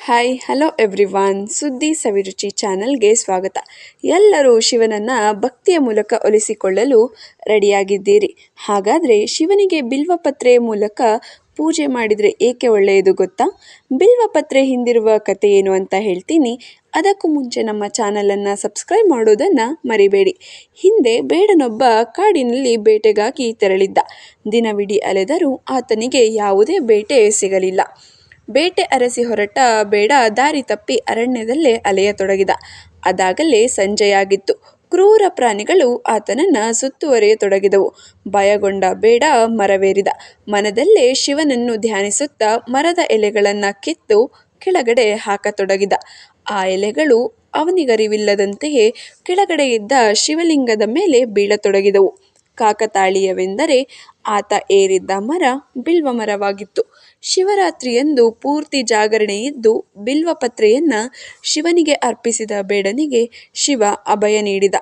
Hi hello everyone, ಸುದ್ದಿ ಸವಿರುಚಿ ಚಾನಲ್ಗೆ ಸ್ವಾಗತ. ಎಲ್ಲರೂ ಶಿವನನ್ನು ಭಕ್ತಿಯ ಮೂಲಕ ಒಲಿಸಿಕೊಳ್ಳಲು ರೆಡಿಯಾಗಿದ್ದೀರಿ. ಹಾಗಾದರೆ ಶಿವನಿಗೆ ಬಿಲ್ವಪತ್ರೆ ಮೂಲಕ ಪೂಜೆ ಮಾಡಿದರೆ ಏಕೆ ಒಳ್ಳೆಯದು ಗೊತ್ತಾ? ಬಿಲ್ವಪತ್ರೆ ಹಿಂದಿರುವ ಕಥೆ ಏನು ಅಂತ ಹೇಳ್ತೀನಿ. ಅದಕ್ಕೂ ಮುಂಚೆ ನಮ್ಮ ಚಾನಲನ್ನು ಸಬ್ಸ್ಕ್ರೈಬ್ ಮಾಡೋದನ್ನು ಮರಿಬೇಡಿ. ಹಿಂದೆ ಬೇಡನೊಬ್ಬ ಕಾಡಿನಲ್ಲಿ ಬೇಟೆಗಾಗಿ ತೆರಳಿದ್ದ. ದಿನವಿಡೀ ಅಲೆದರೂ ಆತನಿಗೆ ಯಾವುದೇ ಬೇಟೆ ಸಿಗಲಿಲ್ಲ. ಬೇಟೆ ಅರಸಿ ಹೊರಟ ಬೇಡ ದಾರಿ ತಪ್ಪಿ ಅರಣ್ಯದಲ್ಲೇ ಅಲೆಯತೊಡಗಿದ. ಅದಾಗಲೇ ಸಂಜೆಯಾಗಿತ್ತು. ಕ್ರೂರ ಪ್ರಾಣಿಗಳು ಆತನನ್ನು ಸುತ್ತುವರಿಯತೊಡಗಿದವು. ಭಯಗೊಂಡ ಬೇಡ ಮರವೇರಿದ. ಮನದಲ್ಲೇ ಶಿವನನ್ನು ಧ್ಯಾನಿಸುತ್ತಾ ಮರದ ಎಲೆಗಳನ್ನು ಕಿತ್ತು ಕೆಳಗಡೆ ಹಾಕತೊಡಗಿದ. ಆ ಎಲೆಗಳು ಅವನಿಗರಿವಿಲ್ಲದಂತೆಯೇ ಕೆಳಗಡೆ ಇದ್ದ ಶಿವಲಿಂಗದ ಮೇಲೆ ಬೀಳತೊಡಗಿದವು. ಕಾಕತಾಳೀಯವೆಂದರೆ ಆತ ಏರಿದ್ದ ಮರ ಬಿಲ್ವ ಮರವಾಗಿತ್ತು. ಶಿವರಾತ್ರಿಯಂದು ಪೂರ್ತಿ ಜಾಗರಣೆ ಇದ್ದು ಬಿಲ್ವಪತ್ರೆಯನ್ನು ಶಿವನಿಗೆ ಅರ್ಪಿಸಿದ ಬೇಡನಿಗೆ ಶಿವ ಅಭಯ ನೀಡಿದ.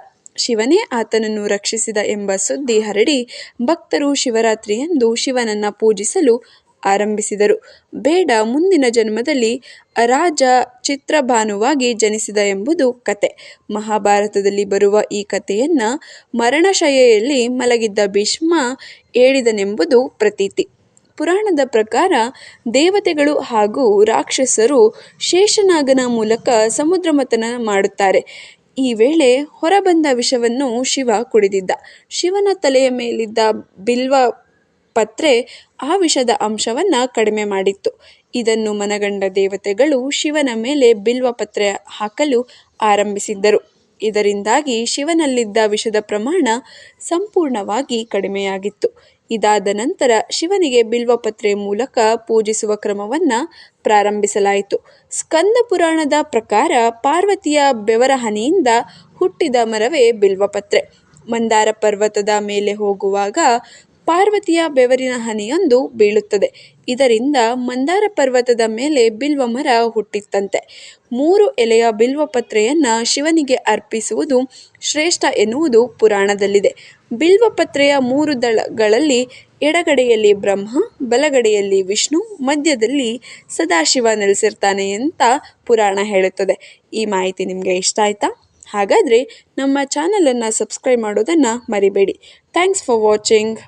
ಶಿವನೇ ಆತನನ್ನು ರಕ್ಷಿಸಿದ ಎಂಬ ಸುದ್ದಿ ಹರಡಿ ಭಕ್ತರು ಶಿವರಾತ್ರಿಯಂದು ಶಿವನನ್ನು ಪೂಜಿಸಲು ಆರಂಭಿಸಿದರು. ಬೇಡ ಮುಂದಿನ ಜನ್ಮದಲ್ಲಿ ರಾಜ ಚಿತ್ರಭಾನುವಾಗಿ ಜನಿಸಿದ ಎಂಬುದು ಕತೆ. ಮಹಾಭಾರತದಲ್ಲಿ ಬರುವ ಈ ಕಥೆಯನ್ನು ಮರಣಶಯ್ಯೆಯಲ್ಲಿ ಮಲಗಿದ್ದ ಭೀಷ್ಮ ಹೇಳಿದನೆಂಬುದು ಪ್ರತೀತಿ. ಪುರಾಣದ ಪ್ರಕಾರ ದೇವತೆಗಳು ಹಾಗೂ ರಾಕ್ಷಸರು ಶೇಷನಾಗನ ಮೂಲಕ ಸಮುದ್ರ ಮಥನ ಮಾಡುತ್ತಾರೆ. ಈ ವೇಳೆ ಹೊರಬಂದ ವಿಷವನ್ನು ಶಿವ ಕುಡಿದಿದ್ದ. ಶಿವನ ತಲೆಯ ಮೇಲಿದ್ದ ಬಿಲ್ವ ಪತ್ರೆ ಆ ವಿಷದ ಅಂಶವನ್ನು ಕಡಿಮೆ ಮಾಡಿತ್ತು. ಇದನ್ನು ಮನಗಂಡ ದೇವತೆಗಳು ಶಿವನ ಮೇಲೆ ಬಿಲ್ವಪತ್ರೆ ಹಾಕಲು ಆರಂಭಿಸಿದ್ದರು. ಇದರಿಂದಾಗಿ ಶಿವನಲ್ಲಿದ್ದ ವಿಷದ ಪ್ರಮಾಣ ಸಂಪೂರ್ಣವಾಗಿ ಕಡಿಮೆಯಾಗಿತ್ತು. ಇದಾದ ನಂತರ ಶಿವನಿಗೆ ಬಿಲ್ವಪತ್ರೆ ಮೂಲಕ ಪೂಜಿಸುವ ಕ್ರಮವನ್ನು ಪ್ರಾರಂಭಿಸಲಾಯಿತು. ಸ್ಕಂದ ಪುರಾಣದ ಪ್ರಕಾರ ಪಾರ್ವತಿಯ ಬೆವರ ಹನಿಯಿಂದ ಹುಟ್ಟಿದ ಮರವೇ ಬಿಲ್ವಪತ್ರೆ. ಮಂದಾರ ಪರ್ವತದ ಮೇಲೆ ಹೋಗುವಾಗ ಪಾರ್ವತಿಯ ಬೆವರಿನ ಹನಿಯೊಂದು ಬೀಳುತ್ತದೆ. ಇದರಿಂದ ಮಂದಾರ ಪರ್ವತದ ಮೇಲೆ ಬಿಲ್ವ ಮರ ಹುಟ್ಟಿತಂತೆ. 3 ಎಲೆಯ ಬಿಲ್ವಪತ್ರೆಯನ್ನು ಶಿವನಿಗೆ ಅರ್ಪಿಸುವುದು ಶ್ರೇಷ್ಠ ಎನ್ನುವುದು ಪುರಾಣದಲ್ಲಿದೆ. ಬಿಲ್ವಪತ್ರೆಯ 3 ದಳಗಳಲ್ಲಿ ಎಡಗಡೆಯಲ್ಲಿ ಬ್ರಹ್ಮ, ಬಲಗಡೆಯಲ್ಲಿ ವಿಷ್ಣು, ಮಧ್ಯದಲ್ಲಿ ಸದಾಶಿವ ನೆಲೆಸಿರ್ತಾನೆ ಅಂತ ಪುರಾಣ ಹೇಳುತ್ತದೆ. ಈ ಮಾಹಿತಿ ನಿಮಗೆ ಇಷ್ಟ ಆಯ್ತಾ? ಹಾಗಾದರೆ ನಮ್ಮ ಚಾನಲನ್ನು ಸಬ್ಸ್ಕ್ರೈಬ್ ಮಾಡೋದನ್ನು ಮರಿಬೇಡಿ. Thanks for watching.